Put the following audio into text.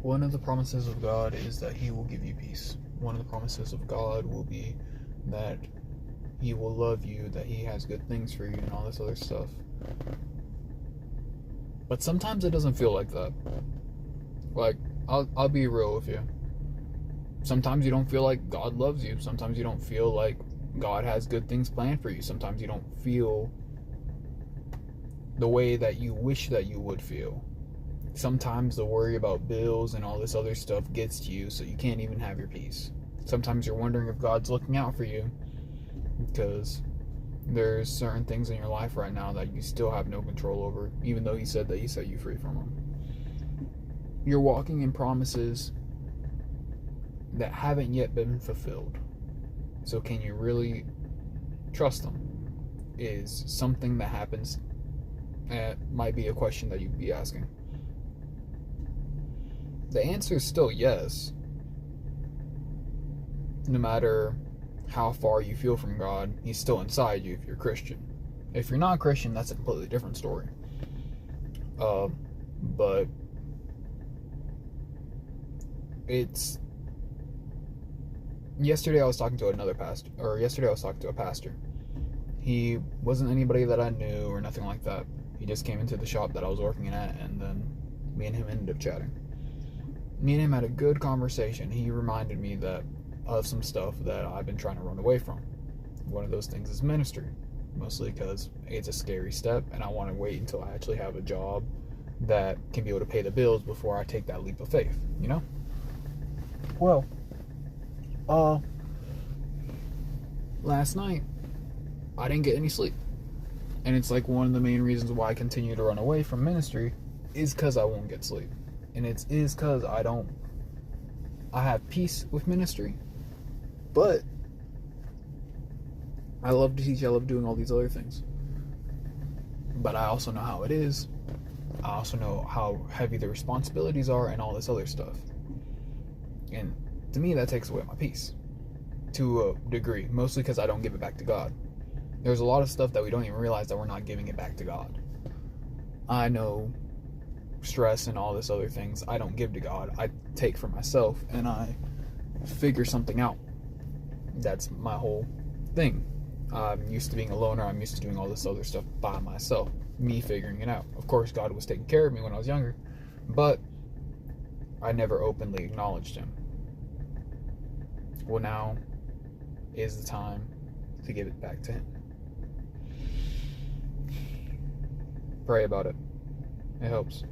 One of the promises of God is that He will give you peace. One of the promises of God will be that He will love you, that He has good things for you, and all this other stuff. But sometimes it doesn't feel like that. Like, I'll be real with you. Sometimes you don't feel like God loves you. Sometimes you don't feel like God has good things planned for you. Sometimes you don't feel the way that you wish that you would feel. Sometimes the worry about bills and all this other stuff gets to you, so you can't even have your peace. Sometimes you're wondering if God's looking out for you because there's certain things in your life right now that you still have no control over, even though He said that He set you free from them. You're walking in promises that haven't yet been fulfilled. So can you really trust them? Is something that happens, might be a question that you'd be asking. The answer is still yes. No matter how far you feel from God, He's still inside you if you're Christian. If you're not Christian, that's a completely different story. But it's... Yesterday I was talking to a pastor. He wasn't anybody that I knew or nothing like that. He just came into the shop that I was working at, and then me and him ended up chatting. Me and him had a good conversation. He reminded me of some stuff that I've been trying to run away from. One of those things is ministry, mostly because it's a scary step, and I want to wait until I actually have a job that can be able to pay the bills before I take that leap of faith, you know? Well, last night, I didn't get any sleep. And it's like one of the main reasons why I continue to run away from ministry is because I won't get sleep. And it is because I have peace with ministry, but I love to teach, I love doing all these other things. But I also know how it is. I also know how heavy the responsibilities are and all this other stuff. And to me, that takes away my peace to a degree, mostly because I don't give it back to God. There's a lot of stuff that we don't even realize that we're not giving it back to God. I know stress and all this other things I don't give to God. I take for myself and I figure something out. That's my whole thing. I'm used to being a loner. I'm used to doing all this other stuff by myself. Me figuring it out. Of course, God was taking care of me when I was younger, but I never openly acknowledged Him. Well, now is the time to give it back to Him. Pray about it. It helps.